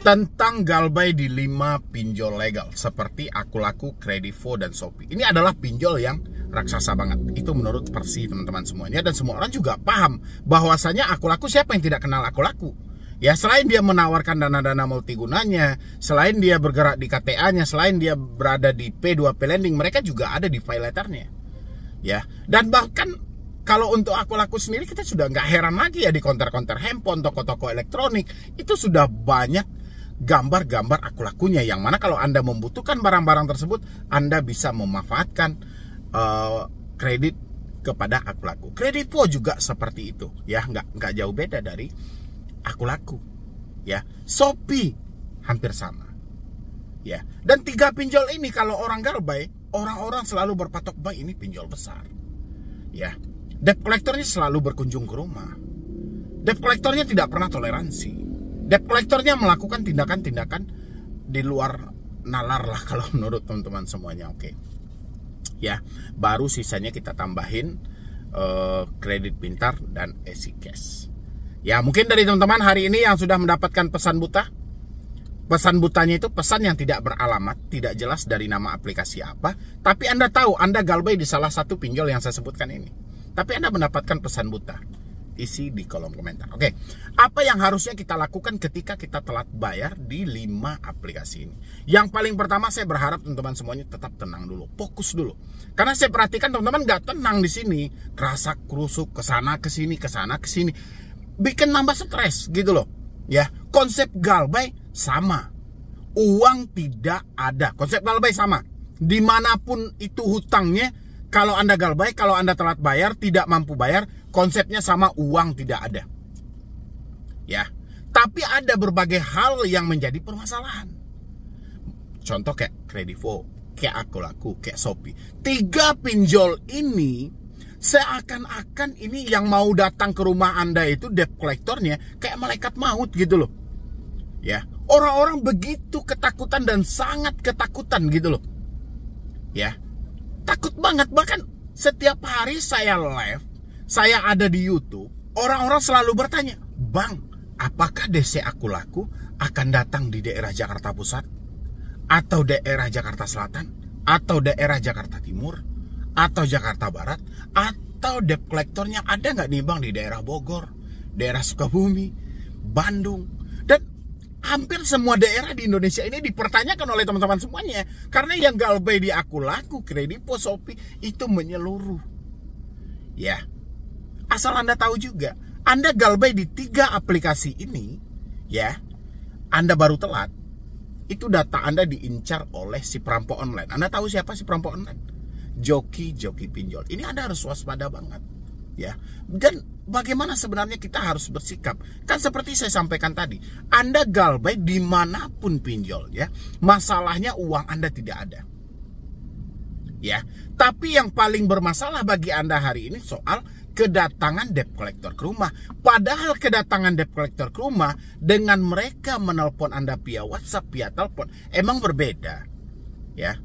tentang Galbay di 5 pinjol legal seperti Akulaku, Kredivo, dan Shopee. Ini adalah pinjol yang raksasa banget. Itu menurut versi teman-teman semuanya, dan semua orang juga paham bahwasanya Akulaku, siapa yang tidak kenal Akulaku? Ya, selain dia menawarkan dana-dana multigunanya, selain dia bergerak di KTA-nya, selain dia berada di P2P Lending, mereka juga ada di pay letter-nya. Ya, dan bahkan kalau untuk Akulaku sendiri, kita sudah nggak heran lagi ya, di konter-konter handphone, toko-toko elektronik, itu sudah banyak gambar-gambar Akulakunya, yang mana kalau Anda membutuhkan barang-barang tersebut, Anda bisa memanfaatkan kredit kepada Akulaku. Kredivo juga seperti itu, ya, nggak jauh beda dari Akulaku, ya. Shopee hampir sama, ya. Dan 3 pinjol ini kalau orang Galbay, orang-orang selalu berpatok, "Bang, ini pinjol besar," ya. Debt collectornya selalu berkunjung ke rumah. Debt collectornya tidak pernah toleransi. Debt collectornya melakukan tindakan-tindakan di luar nalar lah kalau menurut teman-teman semuanya. Oke. Ya, baru sisanya kita tambahin kredit pintar dan Easy Cash. Ya, mungkin dari teman-teman hari ini yang sudah mendapatkan pesan buta. Pesan butanya itu pesan yang tidak beralamat, tidak jelas dari nama aplikasi apa, tapi Anda tahu Anda Galbay di salah satu pinjol yang saya sebutkan ini. Tapi Anda mendapatkan pesan buta. Isi di kolom komentar. Oke, apa yang harusnya kita lakukan ketika kita telat bayar di 5 aplikasi ini? Yang paling pertama, saya berharap teman-teman semuanya tetap tenang dulu, fokus dulu. Karena saya perhatikan teman-teman nggak tenang di sini, kerasak kerusuk kesana kesini, bikin nambah stres gitu loh. Ya, konsep Galbay sama, uang tidak ada. Konsep Galbay sama, dimanapun itu hutangnya. Kalau Anda Galbay, kalau Anda telat bayar, tidak mampu bayar, konsepnya sama, uang tidak ada. Ya, tapi ada berbagai hal yang menjadi permasalahan. Contoh kayak Kredivo, kayak Akulaku, kayak Shopee. 3 pinjol ini seakan-akan ini yang mau datang ke rumah Anda itu debt collectornya kayak malaikat maut gitu loh. Ya, orang-orang begitu ketakutan dan sangat ketakutan gitu loh. Ya. Takut banget, bahkan setiap hari saya live, saya ada di YouTube, orang-orang selalu bertanya, "Bang, apakah DC Akulaku akan datang di daerah Jakarta Pusat, atau daerah Jakarta Selatan, atau daerah Jakarta Timur, atau Jakarta Barat, atau debt collectornya ada nggak nih Bang di daerah Bogor, daerah Sukabumi, Bandung?" Dan hampir semua daerah di Indonesia ini dipertanyakan oleh teman-teman semuanya. Karena yang Galbay di Akulaku, Kredivo, Shopee itu menyeluruh. Ya, asal Anda tahu juga, Anda Galbay di 3 aplikasi ini, ya, Anda baru telat, itu data Anda diincar oleh si perampok online. Anda tahu siapa si perampok online? Joki-joki pinjol. Ini Anda harus waspada banget. Ya, dan bagaimana sebenarnya kita harus bersikap? Kan seperti saya sampaikan tadi, Anda Galbay dimanapun pinjol, ya, masalahnya uang Anda tidak ada. Ya, tapi yang paling bermasalah bagi Anda hari ini soal kedatangan debt collector ke rumah. Padahal kedatangan debt collector ke rumah dengan mereka menelpon Anda via WhatsApp, via telepon, emang berbeda. Ya,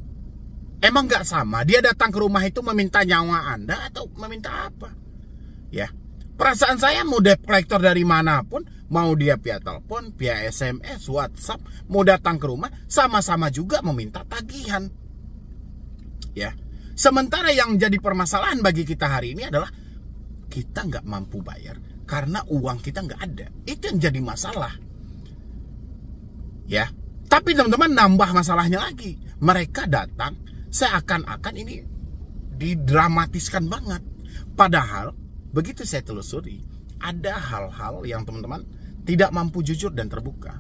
emang nggak sama. Dia datang ke rumah itu meminta nyawa Anda atau meminta apa? Ya, perasaan saya mau debt collector dari manapun, mau dia via telepon, via SMS, WhatsApp, mau datang ke rumah, sama-sama juga meminta tagihan. Ya, sementara yang jadi permasalahan bagi kita hari ini adalah kita nggak mampu bayar karena uang kita nggak ada. Itu yang jadi masalah. Ya, tapi teman-teman nambah masalahnya lagi. Mereka datang seakan-akan ini didramatiskan banget. Padahal begitu saya telusuri, ada hal-hal yang teman-teman tidak mampu jujur dan terbuka.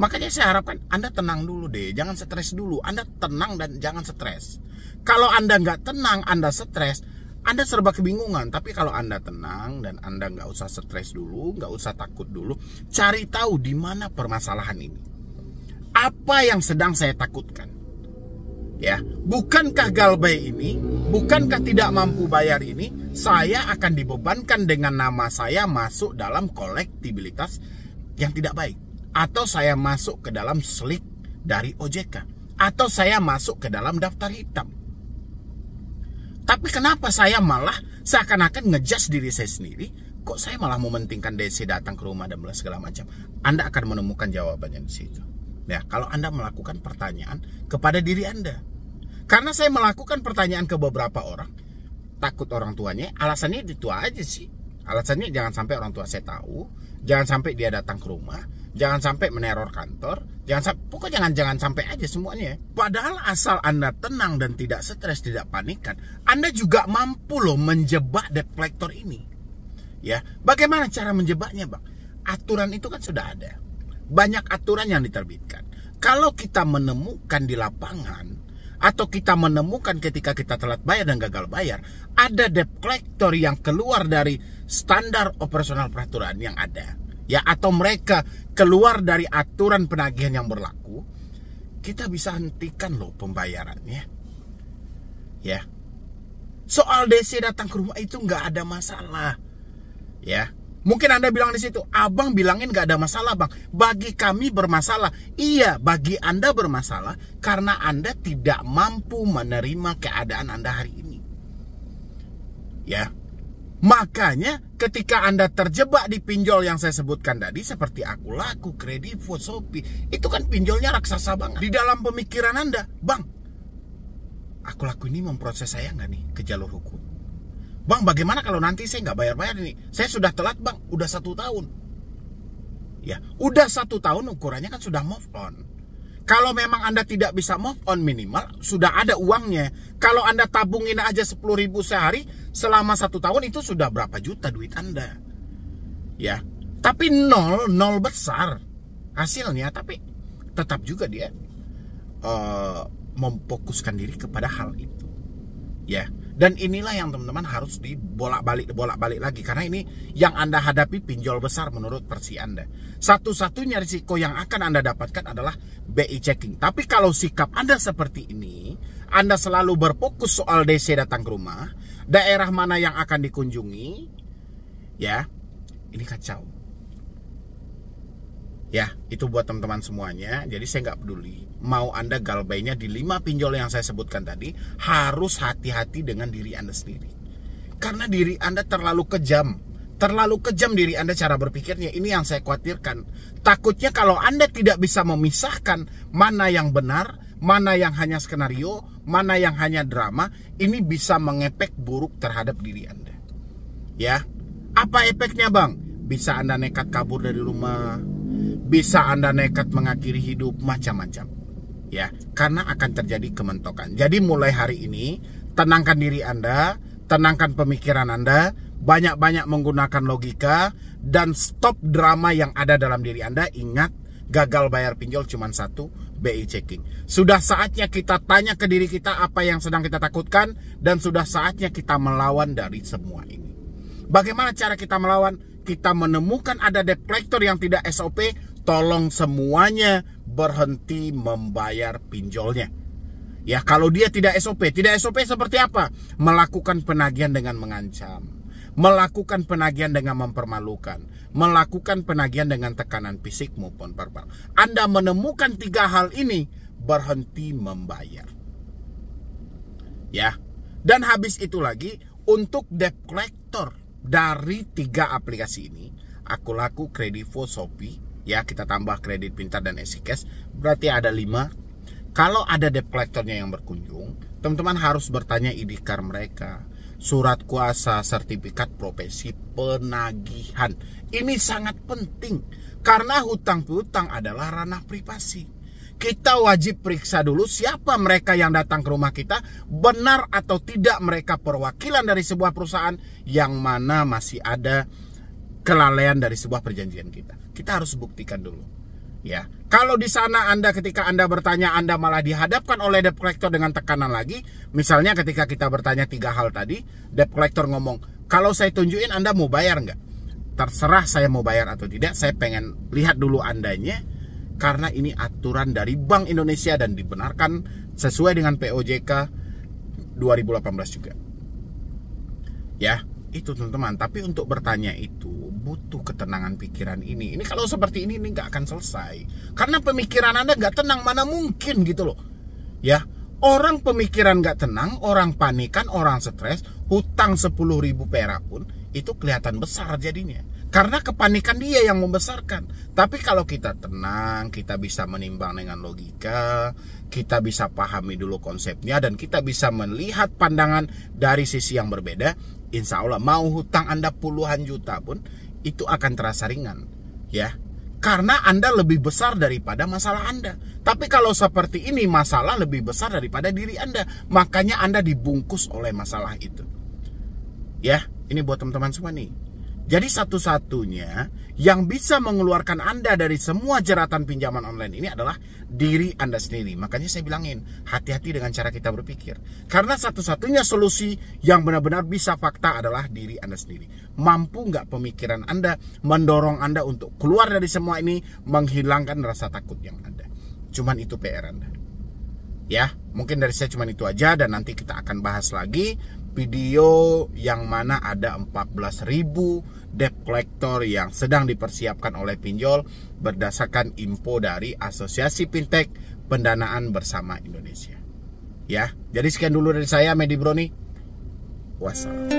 Makanya saya harapkan Anda tenang dulu deh, jangan stres dulu. Anda tenang dan jangan stres. Kalau Anda nggak tenang, Anda stres, Anda serba kebingungan. Tapi kalau Anda tenang dan Anda nggak usah stres dulu, nggak usah takut dulu, cari tahu di mana permasalahan ini. Apa yang sedang saya takutkan? Ya, bukankah Galbay ini, bukankah tidak mampu bayar ini, saya akan dibebankan dengan nama saya masuk dalam kolektibilitas yang tidak baik, atau saya masuk ke dalam slik dari OJK, atau saya masuk ke dalam daftar hitam. Tapi kenapa saya malah seakan-akan ngejudge diri saya sendiri? Kok saya malah mementingkan DC datang ke rumah dan segala macam? Anda akan menemukan jawabannya di situ. Ya, kalau Anda melakukan pertanyaan kepada diri Anda. Karena saya melakukan pertanyaan ke beberapa orang, takut orang tuanya, alasannya itu aja sih. Alasannya jangan sampai orang tua saya tahu, jangan sampai dia datang ke rumah, jangan sampai meneror kantor, pokoknya jangan sampai aja semuanya. Padahal asal Anda tenang dan tidak stres, tidak panikan, Anda juga mampu loh menjebak debt collector ini. Ya, bagaimana cara menjebaknya, Bang? Aturan itu kan sudah ada. Banyak aturan yang diterbitkan. Kalau kita menemukan di lapangan, atau kita menemukan ketika kita telat bayar dan gagal bayar, ada debt collector yang keluar dari standar operasional peraturan yang ada, ya, atau mereka keluar dari aturan penagihan yang berlaku, kita bisa hentikan loh pembayarannya. Ya, soal DC datang ke rumah itu nggak ada masalah. Ya, mungkin Anda bilang di situ, abang bilangin nggak ada masalah, Bang. Bagi kami bermasalah. Iya, bagi Anda bermasalah karena Anda tidak mampu menerima keadaan Anda hari ini. Ya, makanya ketika Anda terjebak di pinjol yang saya sebutkan tadi, seperti Akulaku, Kredivo, Shopee, itu kan pinjolnya raksasa banget. Di dalam pemikiran Anda, Bang, Akulaku ini memproses saya nggak nih ke jalur hukum? Bang, bagaimana kalau nanti saya nggak bayar-bayar ini? Saya sudah telat, Bang, udah 1 tahun. Ya, udah 1 tahun ukurannya kan sudah move on. Kalau memang Anda tidak bisa move on, minimal sudah ada uangnya. Kalau Anda tabungin aja 10.000 sehari selama 1 tahun, itu sudah berapa juta duit Anda. Ya, tapi nol besar hasilnya, tapi tetap juga dia memfokuskan diri kepada hal itu. Ya, dan inilah yang teman-teman harus dibolak-balik lagi, karena ini yang Anda hadapi pinjol besar menurut versi Anda. Satu-satunya risiko yang akan Anda dapatkan adalah BI checking. Tapi kalau sikap Anda seperti ini, Anda selalu berfokus soal DC datang ke rumah, daerah mana yang akan dikunjungi, ya, ini kacau. Ya, itu buat teman-teman semuanya. Jadi saya nggak peduli mau Anda galbainya di 5 pinjol yang saya sebutkan tadi, harus hati-hati dengan diri Anda sendiri. Karena diri Anda terlalu kejam. Terlalu kejam diri Anda cara berpikirnya. Ini yang saya khawatirkan. Takutnya kalau Anda tidak bisa memisahkan mana yang benar, mana yang hanya skenario, mana yang hanya drama, ini bisa mengefek buruk terhadap diri Anda. Ya, apa efeknya, Bang? Bisa Anda nekat kabur dari rumah, bisa Anda nekat mengakhiri hidup, macam-macam. Ya, karena akan terjadi kementokan. Jadi mulai hari ini, tenangkan diri Anda, tenangkan pemikiran Anda, banyak-banyak menggunakan logika, dan stop drama yang ada dalam diri Anda. Ingat, gagal bayar pinjol cuma 1, BI checking. Sudah saatnya kita tanya ke diri kita apa yang sedang kita takutkan, dan sudah saatnya kita melawan dari semua ini. Bagaimana cara kita melawan? Kita menemukan ada debt collector yang tidak SOP, tolong semuanya berhenti membayar pinjolnya. Ya, kalau dia tidak SOP seperti apa? Melakukan penagihan dengan mengancam, melakukan penagihan dengan mempermalukan, melakukan penagihan dengan tekanan fisik maupun verbal. Anda menemukan 3 hal ini, berhenti membayar. Ya, dan habis itu lagi untuk debt collector dari 3 aplikasi ini, Akulaku, Kredivo, Shopee, ya, kita tambah Kredit Pintar dan EasyCash, berarti ada 5. Kalau ada debt collectornya yang berkunjung, teman-teman harus bertanya ID card mereka, surat kuasa, sertifikat profesi penagihan. Ini sangat penting karena hutang piutang adalah ranah privasi. Kita wajib periksa dulu siapa mereka yang datang ke rumah kita, benar atau tidak mereka perwakilan dari sebuah perusahaan yang mana masih ada kelalaian dari sebuah perjanjian kita. Kita harus buktikan dulu. Ya, kalau di sana Anda ketika Anda bertanya, Anda malah dihadapkan oleh debt collector dengan tekanan lagi. Misalnya ketika kita bertanya 3 hal tadi, debt collector ngomong, kalau saya tunjukin Anda mau bayar nggak? Terserah saya mau bayar atau tidak, saya pengen lihat dulu Andanya. Karena ini aturan dari Bank Indonesia dan dibenarkan sesuai dengan POJK 2018 juga. Ya, itu teman-teman. Tapi untuk bertanya itu butuh ketenangan pikiran ini. Ini kalau seperti ini nggak akan selesai. Karena pemikiran Anda nggak tenang, mana mungkin gitu loh. Ya, orang pemikiran nggak tenang, orang panikan, orang stres, hutang 10.000 perak pun itu kelihatan besar jadinya. Karena kepanikan dia yang membesarkan. Tapi kalau kita tenang, kita bisa menimbang dengan logika, kita bisa pahami dulu konsepnya, dan kita bisa melihat pandangan dari sisi yang berbeda, insya Allah mau hutang Anda puluhan juta pun itu akan terasa ringan, ya. Karena Anda lebih besar daripada masalah Anda. Tapi kalau seperti ini, masalah lebih besar daripada diri Anda. Makanya Anda dibungkus oleh masalah itu. Ya, ini buat teman-teman semua nih. Jadi satu-satunya yang bisa mengeluarkan Anda dari semua jeratan pinjaman online ini adalah diri Anda sendiri. Makanya saya bilangin, hati-hati dengan cara kita berpikir. Karena satu-satunya solusi yang benar-benar bisa fakta adalah diri Anda sendiri. Mampu nggak pemikiran Anda mendorong Anda untuk keluar dari semua ini, menghilangkan rasa takut yang ada. Cuman itu PR Anda. Ya, mungkin dari saya cuman itu aja, dan nanti kita akan bahas lagi video yang mana ada 14.000 debt collector yang sedang dipersiapkan oleh pinjol berdasarkan info dari Asosiasi Fintech Pendanaan Bersama Indonesia. Ya, jadi sekian dulu dari saya, Medi Broni. Wassalam.